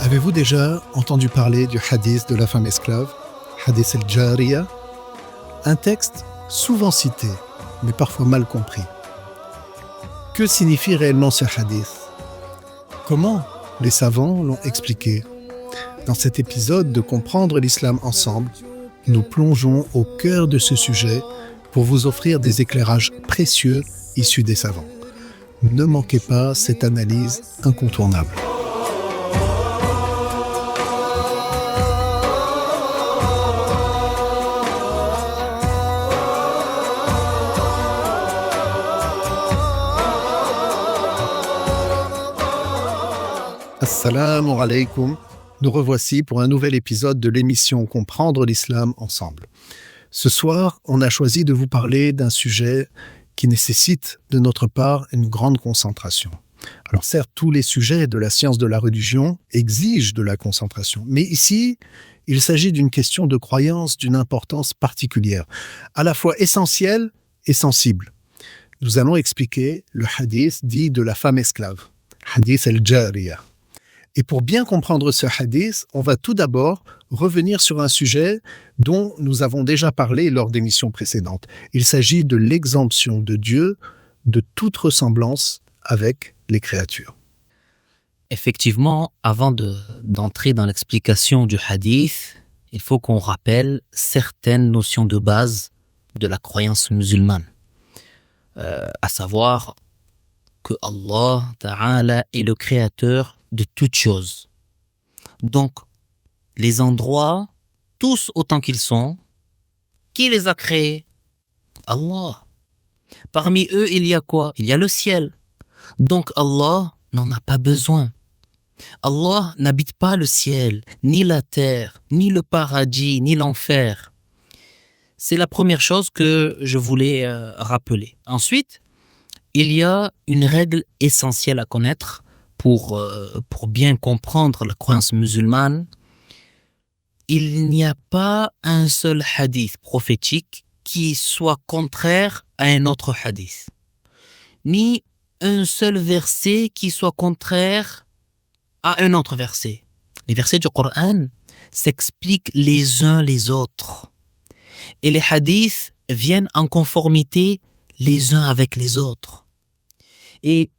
Avez-vous déjà entendu parler du hadith de la femme esclave, hadith al-Jariya? Un texte souvent cité, mais parfois mal compris. Que signifie réellement ce hadith? Comment les savants l'ont expliqué? Dans cet épisode de Comprendre l'islam ensemble, nous plongeons au cœur de ce sujet pour vous offrir des éclairages précieux issus des savants. Ne manquez pas cette analyse incontournable. Assalamu alaikum. Nous revoici pour un nouvel épisode de l'émission Comprendre l'islam ensemble. Ce soir, on a choisi de vous parler d'un sujet qui nécessite de notre part une grande concentration. Alors certes, tous les sujets de la science de la religion exigent de la concentration, mais ici, il s'agit d'une question de croyance d'une importance particulière, à la fois essentielle et sensible. Nous allons expliquer le hadith dit de la femme esclave, hadith al-Jariya. Et pour bien comprendre ce hadith, on va tout d'abord revenir sur un sujet dont nous avons déjà parlé lors d'émissions précédentes. Il s'agit de l'exemption de Dieu de toute ressemblance avec les créatures. Effectivement, avant d'entrer dans l'explication du hadith, il faut qu'on rappelle certaines notions de base de la croyance musulmane. À savoir que Allah Ta'ala est le créateur de toutes choses. Donc, les endroits, tous autant qu'ils sont, qui les a créés? Allah. Parmi eux, il y a quoi? Il y a le ciel. Donc, Allah n'en a pas besoin. Allah n'habite pas le ciel, ni la terre, ni le paradis, ni l'enfer. C'est la première chose que je voulais rappeler. Ensuite, il y a une règle essentielle à connaître pour bien comprendre la croyance musulmane. Il n'y a pas un seul hadith prophétique qui soit contraire à un autre hadith, ni un seul verset qui soit contraire à un autre verset. Les versets du Coran s'expliquent les uns les autres, et les hadiths viennent en conformité les uns avec les autres. Et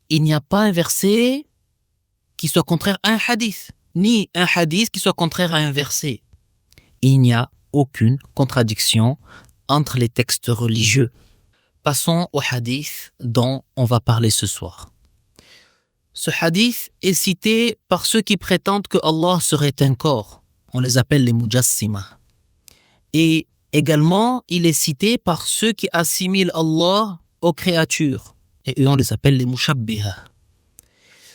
il n'y a pas un verset qui soit contraire à un hadith, ni un hadith qui soit contraire à un verset. Il n'y a aucune contradiction entre les textes religieux. Passons au hadith dont on va parler ce soir. Ce hadith est cité par ceux qui prétendent que Allah serait un corps. On les appelle les mujassima. Et également, il est cité par ceux qui assimilent Allah aux créatures. Et eux, on les appelle les mushabbiha.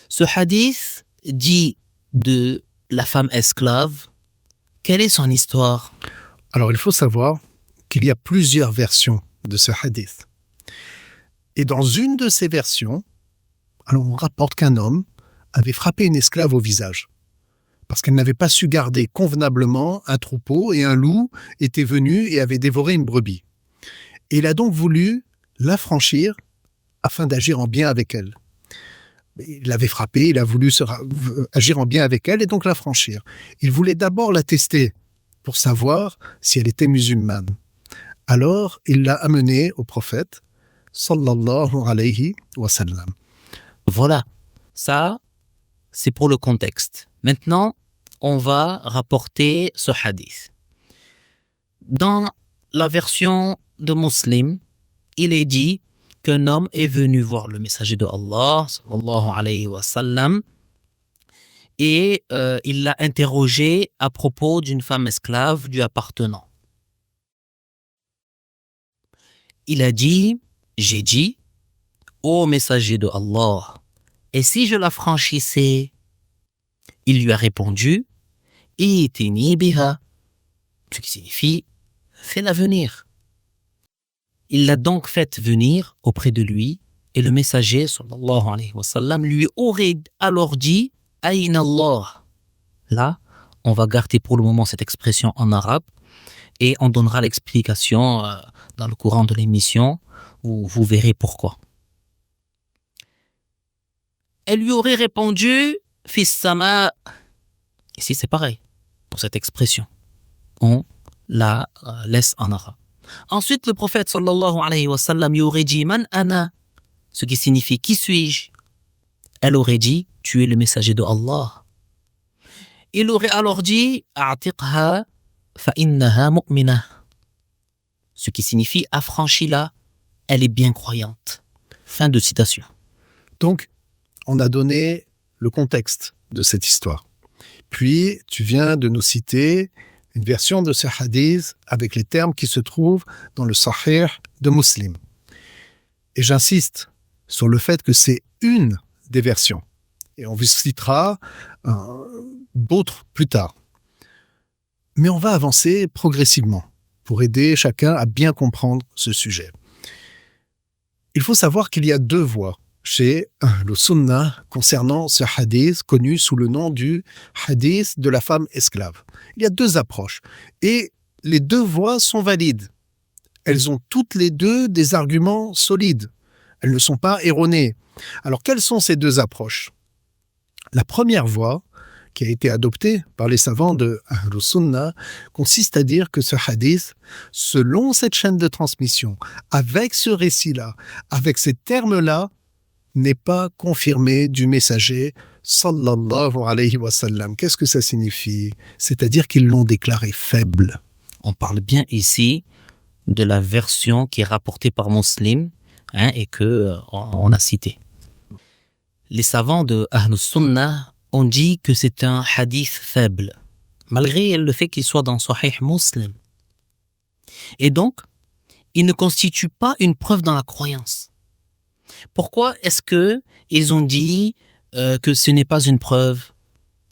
Ce hadith dit de la femme esclave. Quelle est son histoire? Alors, il faut savoir qu'il y a plusieurs versions de ce hadith. Et dans une de ces versions, on rapporte qu'un homme avait frappé une esclave au visage parce qu'elle n'avait pas su garder convenablement un troupeau et un loup était venu et avait dévoré une brebis. Et il a donc voulu l'affranchir afin d'agir en bien avec elle. Il l'avait frappée, il a voulu agir en bien avec elle et donc l'affranchir. Il voulait d'abord la tester pour savoir si elle était musulmane. Alors, il l'a amenée au prophète, sallallahu alayhi wa sallam. Voilà, ça, c'est pour le contexte. Maintenant, on va rapporter ce hadith. Dans la version de Muslim, il est dit qu'un homme est venu voir le messager de Allah, sallallahu alayhi wa sallam, et il l'a interrogé à propos d'une femme esclave lui appartenant. Il a dit, j'ai dit, ô messager de Allah, et si je la franchissais? Il lui a répondu, itini biha, ce qui signifie, fais-la venir. Il l'a donc faite venir auprès de lui et le messager sallallahu alayhi wa sallam lui aurait alors dit Aïna Allah. Là, on va garder pour le moment cette expression en arabe et on donnera l'explication dans le courant de l'émission où vous verrez pourquoi. Elle lui aurait répondu Fis sama, Ici, c'est pareil pour cette expression. On la laisse en arabe. Ensuite, le prophète sallallahu alayhi wa sallam y aurait dit Man ana, ce qui signifie qui suis-je? Elle aurait dit tu es le messager de Allah. Il aurait alors dit A'tiqha fa innaha mu'minah, ce qui signifie affranchis-la, elle est bien croyante. Fin de citation. Donc, on a donné le contexte de cette histoire. Puis, tu viens de nous citer une version de ce hadith avec les termes qui se trouvent dans le Sahih de Muslim. Et j'insiste sur le fait que c'est une des versions. Et on vous citera d'autres plus tard. Mais on va avancer progressivement pour aider chacun à bien comprendre ce sujet. Il faut savoir qu'il y a deux voies chez le Sunnah concernant ce hadith connu sous le nom du hadith de la femme esclave. Il y a deux approches et les deux voies sont valides. Elles ont toutes les deux des arguments solides. Elles ne sont pas erronées. Alors, quelles sont ces deux approches? La première voie, qui a été adoptée par les savants de Ahlus Sunnah, consiste à dire que ce hadith, selon cette chaîne de transmission, avec ce récit-là, avec ces termes-là, n'est pas confirmé du messager sallallahu alayhi wa sallam. Qu'est-ce que ça signifie? C'est-à-dire qu'ils l'ont déclaré faible. On parle bien ici de la version qui est rapportée par Muslim et que on a citée. Les savants de Ahlus Sunnah ont dit que c'est un hadith faible, malgré le fait qu'il soit dans Sahih Muslim. Et donc, il ne constitue pas une preuve dans la croyance. Pourquoi est-ce que ils ont dit que ce n'est pas une preuve?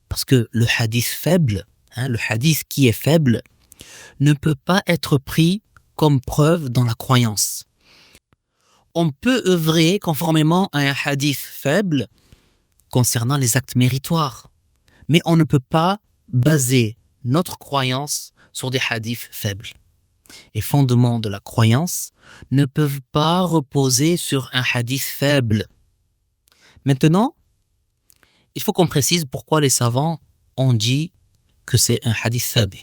Parce que le hadith faible, le hadith qui est faible, ne peut pas être pris comme preuve dans la croyance. On peut œuvrer conformément à un hadith faible concernant les actes méritoires, mais on ne peut pas baser notre croyance sur des hadiths faibles. Les fondements de la croyance ne peuvent pas reposer sur un hadith faible. Maintenant, il faut qu'on précise pourquoi les savants ont dit que c'est un hadith faible.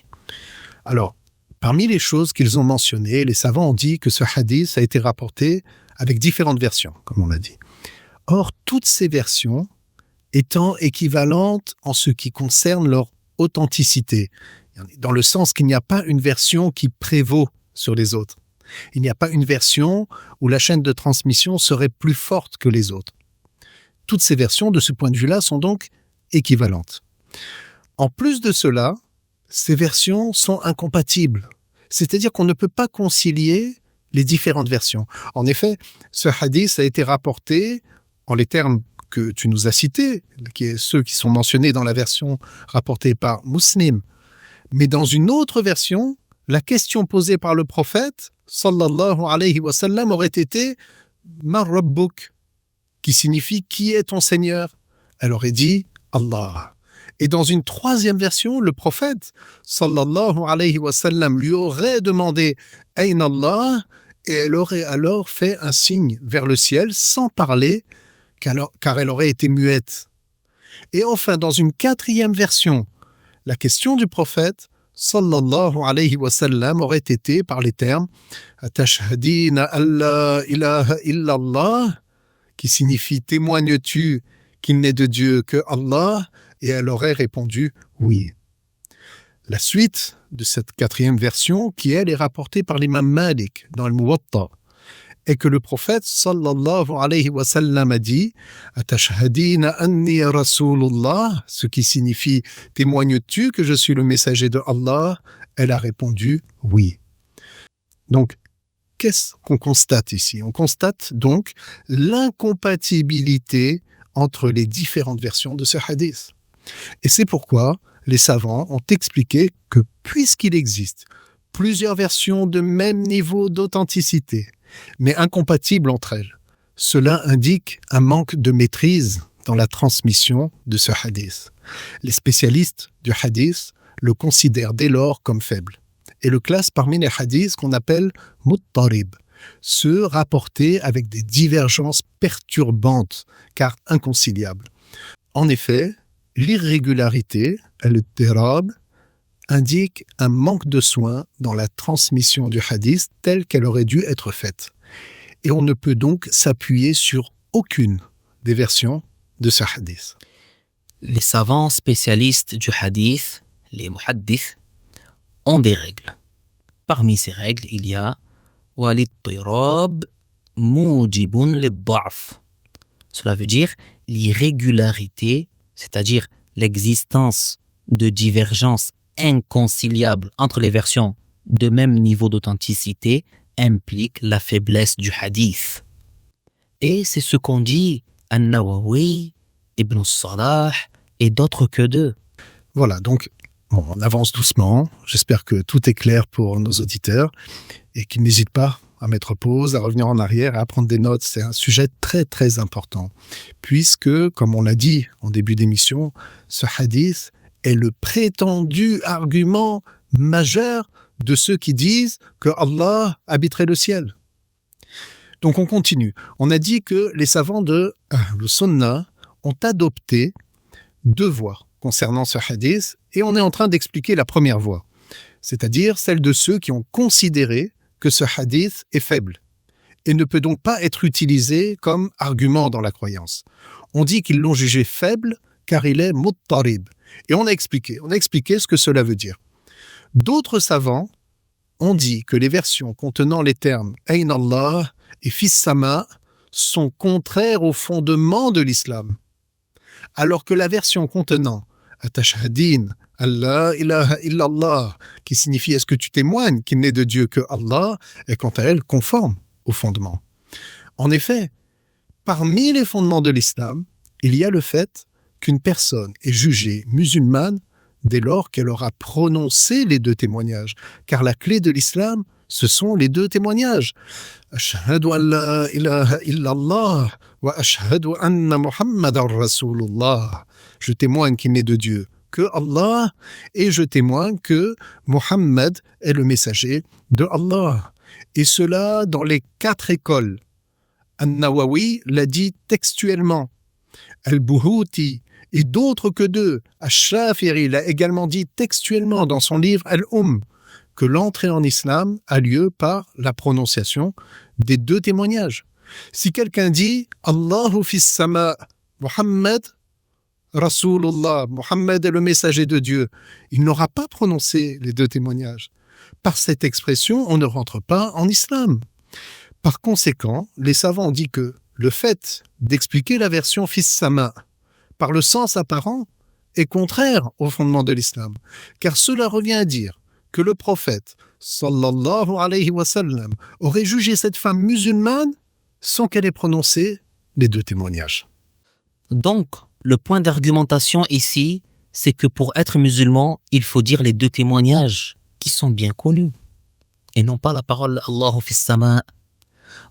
Alors, parmi les choses qu'ils ont mentionnées, les savants ont dit que ce hadith a été rapporté avec différentes versions, comme on l'a dit. Or, toutes ces versions étant équivalentes en ce qui concerne leur authenticité, dans le sens qu'il n'y a pas une version qui prévaut sur les autres. Il n'y a pas une version où la chaîne de transmission serait plus forte que les autres. Toutes ces versions, de ce point de vue-là, sont donc équivalentes. En plus de cela, ces versions sont incompatibles. C'est-à-dire qu'on ne peut pas concilier les différentes versions. En effet, ce hadith a été rapporté en les termes que tu nous as cités, qui est ceux qui sont mentionnés dans la version rapportée par Muslim. Mais dans une autre version, la question posée par le prophète, sallallahu alayhi wa sallam, aurait été « Ma rabbuk » qui signifie « Qui est ton Seigneur ?» Elle aurait dit « Allah ». Et dans une troisième version, le prophète, sallallahu alayhi wa sallam, lui aurait demandé « Ayn Allah ?» et elle aurait alors fait un signe vers le ciel sans parler, car elle aurait été muette. Et enfin, dans une quatrième version, la question du prophète, sallallahu alayhi wa sallam, aurait été par les termes « Atashhadina alla ilaha illallah » qui signifie « Témoignes-tu qu'il n'est de Dieu que Allah ?» et elle aurait répondu « Oui ». La suite de cette quatrième version, qui elle est rapportée par l'imam Malik dans le Muwatta, est que le prophète sallallahu alayhi wa sallam a dit « Atashhadina anni rasulullah » ce qui signifie « Témoignes-tu que je suis le messager de Allah ?» Elle a répondu « Oui ». Donc, qu'est-ce qu'on constate ici? On constate donc l'incompatibilité entre les différentes versions de ce hadith. Et c'est pourquoi les savants ont expliqué que puisqu'il existe plusieurs versions de même niveau d'authenticité, mais incompatibles entre elles, cela indique un manque de maîtrise dans la transmission de ce hadith. Les spécialistes du hadith le considèrent dès lors comme faible et le classent parmi les hadiths qu'on appelle muttarib, ceux rapportés avec des divergences perturbantes car inconciliables. En effet, l'irrégularité, al-ittirab, indique un manque de soin dans la transmission du hadith telle qu'elle aurait dû être faite. Et on ne peut donc s'appuyer sur aucune des versions de ce hadith. Les savants spécialistes du hadith, les muhaddith, ont des règles. Parmi ces règles, il y a wal-ittirab mujibun lid-da'f. Cela veut dire l'irrégularité, c'est-à-dire l'existence de divergences inconciliables entre les versions de même niveau d'authenticité implique la faiblesse du hadith. Et c'est ce qu'ont dit An-Nawawi, Ibn Salah et d'autres que d'eux. Voilà, donc on avance doucement. J'espère que tout est clair pour nos auditeurs et qu'ils n'hésitent pas à mettre pause, à revenir en arrière, à prendre des notes. C'est un sujet très très important puisque, comme on l'a dit en début d'émission, ce hadith est le prétendu argument majeur de ceux qui disent que Allah habiterait le ciel. Donc on continue. On a dit que les savants de le Sunnah ont adopté 2 voies concernant ce hadith et on est en train d'expliquer la première voie, c'est-à-dire celle de ceux qui ont considéré que ce hadith est faible et ne peut donc pas être utilisé comme argument dans la croyance. On dit qu'ils l'ont jugé faible car il est muttarib. Et on a expliqué ce que cela veut dire. D'autres savants ont dit que les versions contenant les termes « Ayn Allah » et « Fis sama » sont contraires au fondement de l'islam, alors que la version contenant « Atashhadin » Allah ilaha illallah, qui signifie « Est-ce que tu témoignes qu'il n'est de Dieu que Allah » est quant à elle conforme au fondement. En effet, parmi les fondements de l'islam, il y a le fait qu'une personne est jugée musulmane dès lors qu'elle aura prononcé les 2 témoignages. Car la clé de l'islam, ce sont les 2 témoignages. Ashhadu an la ilaha illallah wa ashhadu anna Muhammadan Rasulullah. Je témoigne qu'il n'est de Dieu que Allah et je témoigne que Muhammad est le messager de Allah. Et cela dans les 4 écoles. An-Nawawi l'a dit textuellement. Al-Buhuti et d'autres que d'eux, Ash-Shafiri l'a également dit textuellement dans son livre que l'entrée en islam a lieu par la prononciation des 2 témoignages. Si quelqu'un dit Allahu fis sama, Muhammad Rasulullah, Muhammad est le messager de Dieu, il n'aura pas prononcé les 2 témoignages. Par cette expression, on ne rentre pas en islam. Par conséquent, les savants ont dit que le fait d'expliquer la version fis sama par le sens apparent est contraire au fondement de l'islam, car cela revient à dire que le prophète sallallahu alayhi wa sallam aurait jugé cette femme musulmane sans qu'elle ait prononcé les 2 témoignages. Donc, le point d'argumentation ici, c'est que pour être musulman, il faut dire les 2 témoignages qui sont bien connus et non pas la parole Allahu fis sama.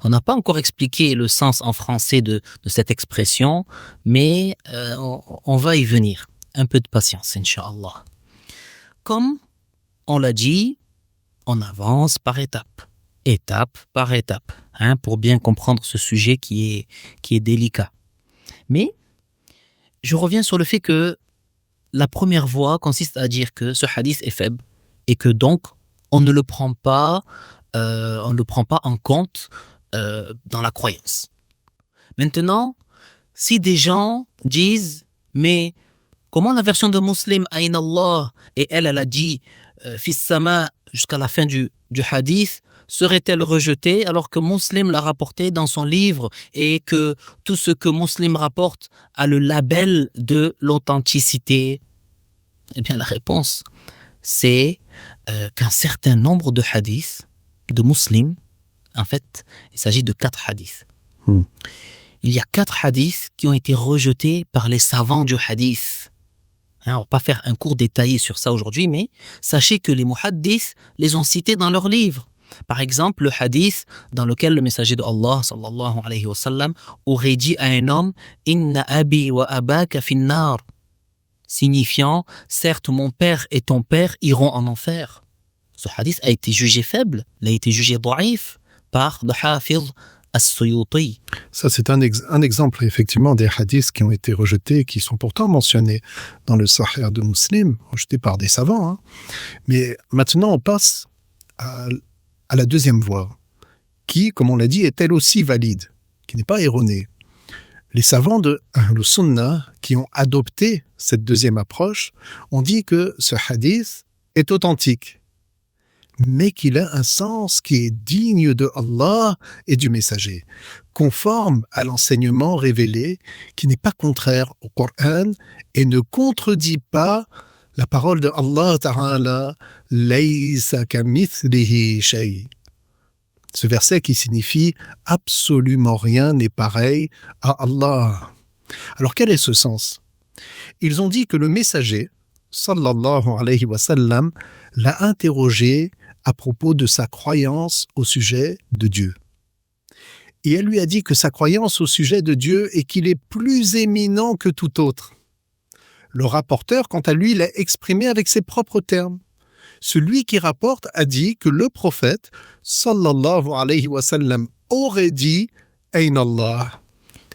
On n'a pas encore expliqué le sens en français de cette expression, mais on va y venir. Un peu de patience, Inch'Allah. Comme on l'a dit, on avance par étape par étape, pour bien comprendre ce sujet qui est délicat. Mais je reviens sur le fait que la première voie consiste à dire que ce hadith est faible et que donc on ne le prend pas en compte dans la croyance. Maintenant, si des gens disent mais comment la version de Muslim Ayn Allah et elle a dit Fis sama jusqu'à la fin du hadith serait-elle rejetée alors que Muslim l'a rapporté dans son livre et que tout ce que Muslim rapporte a le label de l'authenticité? Eh bien la réponse c'est qu'un certain nombre de hadiths de Muslim, en fait, il s'agit de 4 hadiths. Il y a 4 hadiths qui ont été rejetés par les savants du hadith. On ne va pas faire un cours détaillé sur ça aujourd'hui, mais sachez que les muhaddiths les ont cités dans leurs livres. Par exemple, le hadith dans lequel le messager de Allah sallallahu alayhi wa sallam aurait dit à un homme « Inna abi wa abaka finnar » signifiant « Certes, mon père et ton père iront en enfer ». Ce hadith a été jugé faible, il a été jugé da'if par le Hafiz As-Suyuti. Ça, c'est un exemple, effectivement, des hadiths qui ont été rejetés, qui sont pourtant mentionnés dans le Sahih de Muslim, rejetés par des savants. Hein. Mais maintenant, on passe à la deuxième voie, qui, comme on l'a dit, est elle aussi valide, qui n'est pas erronée. Les savants de Ahlus Sunnah, qui ont adopté cette deuxième approche, ont dit que ce hadith est authentique, mais qu'il a un sens qui est digne de Allah et du messager, conforme à l'enseignement révélé, qui n'est pas contraire au Coran et ne contredit pas la parole de Allah Ta'ala, « Laysa kamithlihi shay ». Ce verset qui signifie « absolument rien n'est pareil à Allah ». Alors quel est ce sens ? Ils ont dit que le messager, sallallahu alayhi wa sallam, l'a interrogé à propos de sa croyance au sujet de Dieu. Et elle lui a dit que sa croyance au sujet de Dieu est qu'il est plus éminent que tout autre. Le rapporteur, quant à lui, l'a exprimé avec ses propres termes. Celui qui rapporte a dit que le prophète, sallallahu alayhi wa sallam, aurait dit « Ayn Allah ».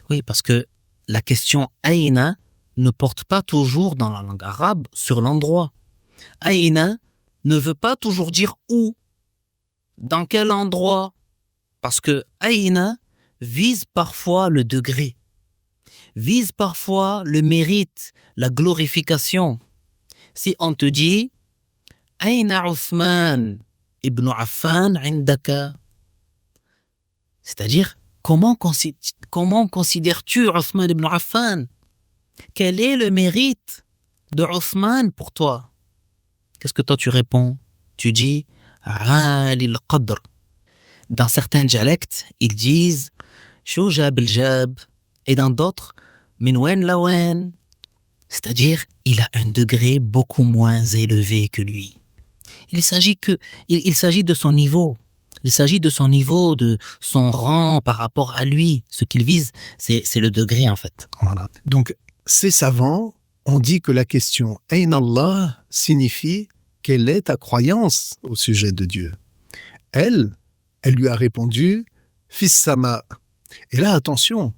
Oui, parce que la question « Aïna » ne porte pas toujours dans la langue arabe sur l'endroit. « Aïna » ne veut pas toujours dire où, dans quel endroit, parce que Aïna vise parfois le degré, vise parfois le mérite, la glorification. Si on te dit Aïna Uthman ibn Affan indaka, c'est-à-dire comment considères-tu Uthman ibn Affan? Quel est le mérite de Uthman pour toi? Qu'est-ce que toi tu réponds? Tu dis Ali al-Qadr. Dans certains dialectes, ils disent Shujab al-Jab, et dans d'autres Minwen lawen. C'est-à-dire, il a un degré beaucoup moins élevé que lui. Il s'agit de son niveau. Il s'agit de son niveau, de son rang par rapport à lui. Ce qu'il vise, c'est le degré en fait. Voilà. Donc, ces savants ont dit que la question « Ayn Allah » signifie « Quelle est ta croyance au sujet de Dieu ?» Elle lui a répondu « Fis sama ». Et là, attention,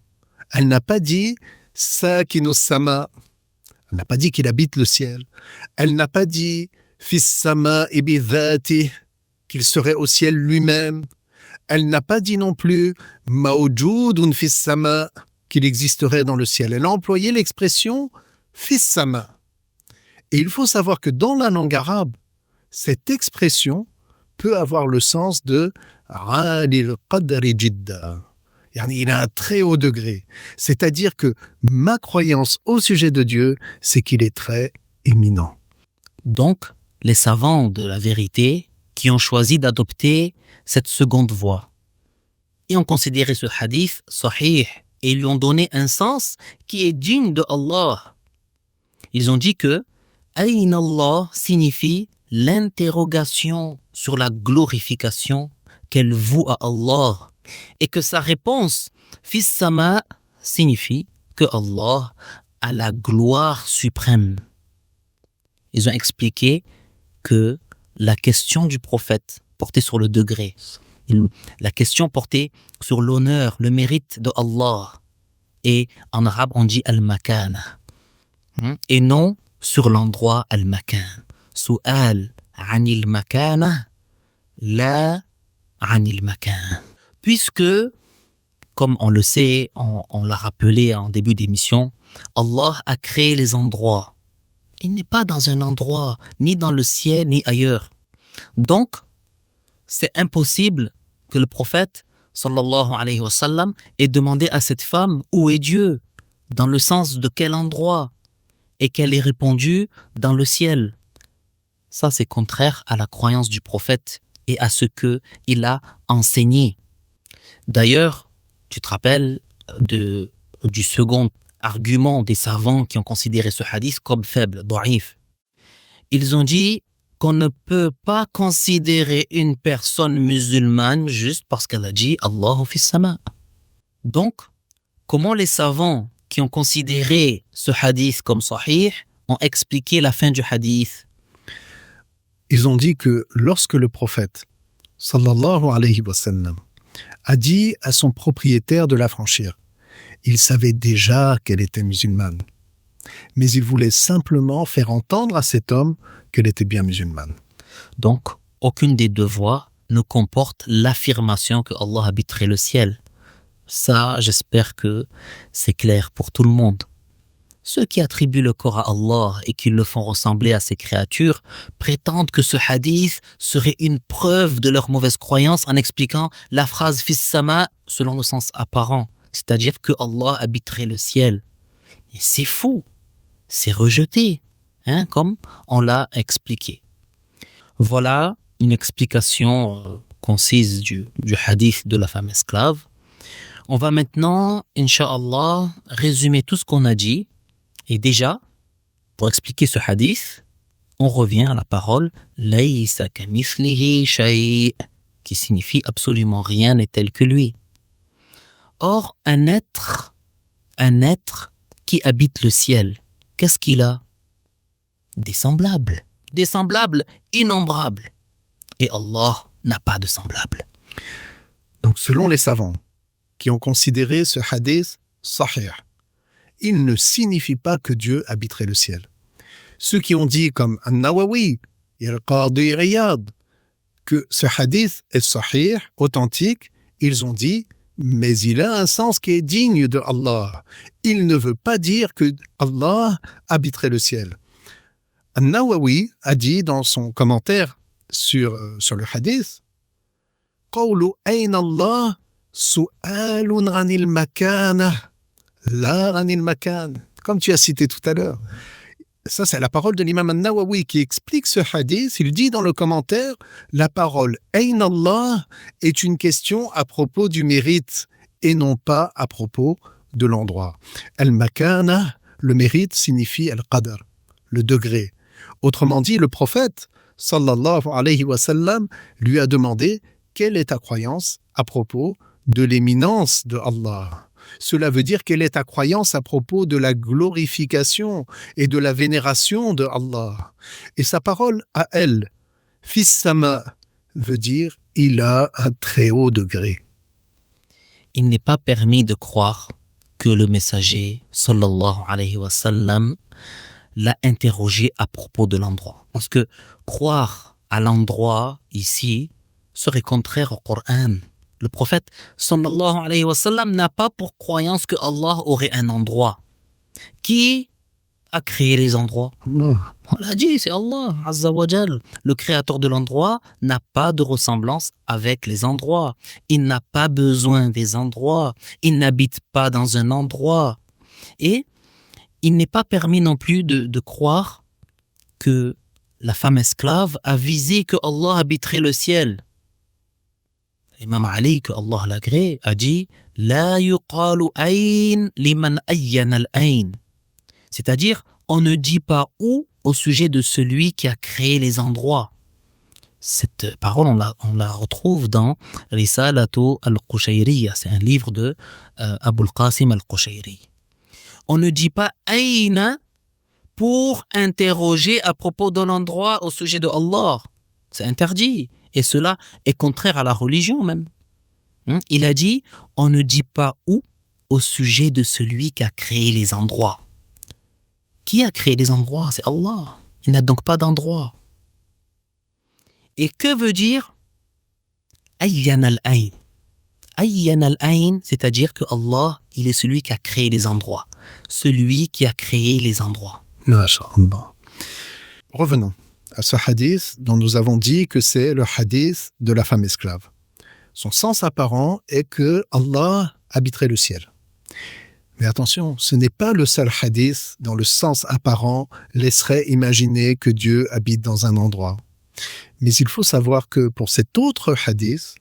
elle n'a pas dit « Sakinu sama ». Elle n'a pas dit qu'il habite le ciel. Elle n'a pas dit « Fis sama bi dhati » qu'il serait au ciel lui-même. Elle n'a pas dit non plus « Mawjoudun fis sama » qu'il existerait dans le ciel. Elle a employé l'expression « fis sama ». Et il faut savoir que dans la langue arabe, cette expression peut avoir le sens de « Alil qadri jidda ». Il a un très haut degré. C'est-à-dire que ma croyance au sujet de Dieu, c'est qu'il est très éminent. Donc, les savants de la vérité qui ont choisi d'adopter cette seconde voie et ont considéré ce hadith sahih et lui ont donné un sens qui est digne de Allah. Ils ont dit que Ayn Allah signifie l'interrogation sur la glorification qu'elle voue à Allah et que sa réponse Fis sama signifie que Allah a la gloire suprême. Ils ont expliqué que la question du prophète portait sur le degré, la question portait sur l'honneur, le mérite de Allah, et en arabe on dit al-makan, et non sur l'endroit al-makan. Su'al anil makana la anil makan. Puisque, comme on le sait, on l'a rappelé en début d'émission, Allah a créé les endroits. Il n'est pas dans un endroit, ni dans le ciel, ni ailleurs. Donc, c'est impossible que le prophète, sallallahu alayhi wa sallam, ait demandé à cette femme où est Dieu, dans le sens de quel endroit, et qu'elle ait répondu dans le ciel. Ça, c'est contraire à la croyance du prophète et à ce qu'il a enseigné. D'ailleurs, tu te rappelles du second argument des savants qui ont considéré ce hadith comme faible, da'if. Ils ont dit qu'on ne peut pas considérer une personne musulmane juste parce qu'elle a dit Allahu fis sama. Donc, comment les savants qui ont considéré ce hadith comme sahih ont expliqué la fin du hadith? Ils ont dit que lorsque le prophète, sallallahu alayhi wa sallam, a dit à son propriétaire de l'affranchir. Il savait déjà qu'elle était musulmane, mais il voulait simplement faire entendre à cet homme qu'elle était bien musulmane. Donc, aucune des deux voies ne comporte l'affirmation que Allah habiterait le ciel. Ça, j'espère que c'est clair pour tout le monde. Ceux qui attribuent le corps à Allah et qui le font ressembler à ses créatures prétendent que ce hadith serait une preuve de leur mauvaise croyance en expliquant la phrase fis sama selon le sens apparent, c'est-à-dire que Allah habiterait le ciel. Et c'est fou, c'est rejeté, comme on l'a expliqué. Voilà une explication concise du hadith de la femme esclave. On va maintenant, Inch'Allah, résumer tout ce qu'on a dit. Et déjà, pour expliquer ce hadith, on revient à la parole « Laysa kamithlihi shay » qui signifie « absolument rien n'est tel que lui ». Or, un être qui habite le ciel, qu'est-ce qu'il a? Des semblables, innombrables. Et Allah n'a pas de semblables. Donc, selon les savants qui ont considéré ce hadith sahih, il ne signifie pas que Dieu habiterait le ciel. Ceux qui ont dit, comme An-Nawawi et Al-Qadi Iyad, que ce hadith est sahih, authentique, ils ont dit, mais il a un sens qui est digne de Allah. Il ne veut pas dire que Allah habiterait le ciel. An-Nawawi a dit dans son commentaire sur le hadith, قَوْلُ أَيْنَ اللَّهِ سُؤَالٌ عَنِ الْمَكَانَةِ La ranil makan, comme tu as cité tout à l'heure. Ça, c'est la parole de l'imam An-Nawawi qui explique ce hadith. Il dit dans le commentaire, la parole « Ayn Allah » est une question à propos du mérite et non pas à propos de l'endroit. Al-makana, le mérite, signifie al-qadr, le degré. Autrement dit, le prophète, sallallahu alayhi wa sallam, lui a demandé quelle est ta croyance à propos de l'éminence de Allah. Cela veut dire quelle est ta croyance à propos de la glorification et de la vénération de Allah. Et sa parole à elle, fis sama, veut dire il a un très haut degré. Il n'est pas permis de croire que le messager, sallallahu alayhi wa sallam, l'a interrogé à propos de l'endroit. Parce que croire à l'endroit ici serait contraire au Coran. Le prophète, sallallahu alayhi wa sallam, n'a pas pour croyance que Allah aurait un endroit. Qui a créé les endroits? Non. On l'a dit, c'est Allah, Azza wa Jal. Le créateur de l'endroit n'a pas de ressemblance avec les endroits. Il n'a pas besoin des endroits. Il n'habite pas dans un endroit. Et il n'est pas permis non plus de croire que la femme esclave a visé que Allah habiterait le ciel. Imam Ali, que Allah l'agrée, a dit « La yuqalu ayn liman ayyana al-ayn » c'est-à-dire, on ne dit pas où au sujet de celui qui a créé les endroits. Cette parole, on la retrouve dans Risalatu al-Qushayriya, c'est un livre de Abul Qasim al-Qushayri. On ne dit pas « Ayna » pour interroger à propos de l'endroit au sujet de Allah. C'est interdit. Et cela est contraire à la religion même. Il a dit, on ne dit pas où au sujet de celui qui a créé les endroits. Qui a créé les endroits? C'est Allah. Il n'a donc pas d'endroit. Et que veut dire Ayyan al-Ayn? Ayyan al-Ayn, c'est-à-dire que Allah, il est celui qui a créé les endroits. Celui qui a créé les endroits. Masha'Allah. Revenons à ce hadith dont nous avons dit que c'est le hadith de la femme esclave. Son sens apparent est que Allah habiterait le ciel. Mais attention, ce n'est pas le seul hadith dont le sens apparent laisserait imaginer que Dieu habite dans un endroit. Mais il faut savoir que pour cet autre hadith,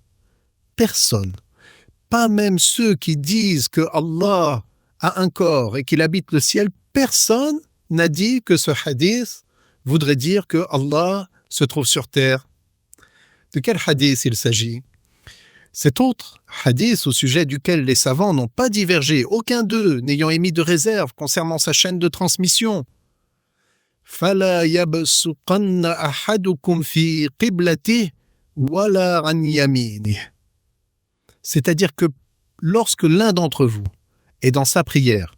personne, pas même ceux qui disent que Allah a un corps et qu'il habite le ciel, personne n'a dit que ce hadith voudrait dire que Allah se trouve sur terre. De quel hadith il s'agit? Cet autre hadith au sujet duquel les savants n'ont pas divergé, aucun d'eux n'ayant émis de réserve concernant sa chaîne de transmission. فَلَا يَبْسُقَنَّ أَحَدُكُمْ فِي قِبْلَتِهِ وَلَا عَنْ يَمِينِهِ. C'est-à-dire que lorsque l'un d'entre vous est dans sa prière,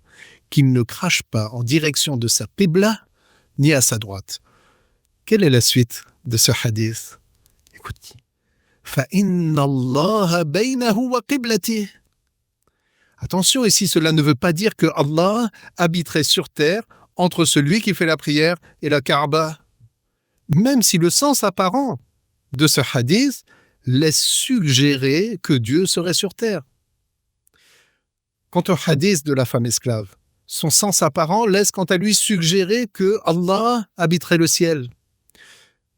qu'il ne crache pas en direction de sa qibla ni à sa droite. Quelle est la suite de ce hadith? Écoutez. فَإِنَّ اللَّهَ بَيْنَهُ وَقِبْلَتِهِ. Attention, ici, cela ne veut pas dire que Allah habiterait sur terre entre celui qui fait la prière et la Kaaba. Même si le sens apparent de ce hadith laisse suggérer que Dieu serait sur terre. Quant au hadith de la femme esclave, son sens apparent laisse quant à lui suggérer que Allah habiterait le ciel.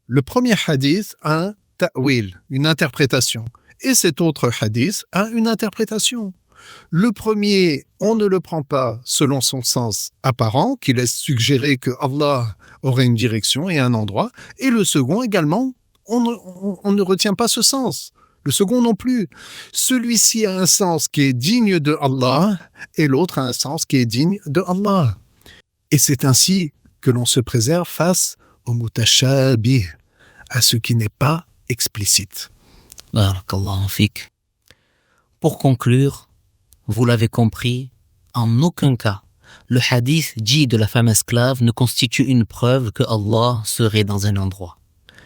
Le premier hadith a un ta'wil, une interprétation, et cet autre hadith a une interprétation. Le premier, on ne le prend pas selon son sens apparent, qui laisse suggérer que Allah aurait une direction et un endroit, et le second également, on ne retient pas ce sens. Le second non plus. Celui-ci a un sens qui est digne de Allah et l'autre a un sens qui est digne de Allah. Et c'est ainsi que l'on se préserve face au mutashabih, à ce qui n'est pas explicite. Barakallahu fik. Pour conclure, vous l'avez compris, en aucun cas, le hadith dit de la femme esclave ne constitue une preuve que Allah serait dans un endroit.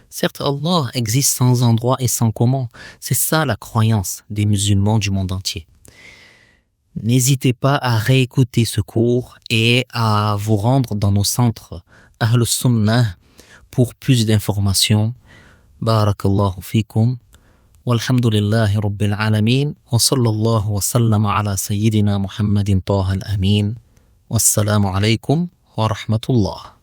Certes, Allah existe sans endroit et sans comment. C'est ça la croyance des musulmans du monde entier. N'hésitez pas à réécouter ce cours et à vous rendre dans nos centres Ahl Sunnah pour plus d'informations. Barakallahu fikum. Walhamdulillahi rabbil alamin. Wa sallallahu wa sallama ala sayyidina Muhammadin Taha al-Amin. Wassalamu alaykum wa rahmatullah.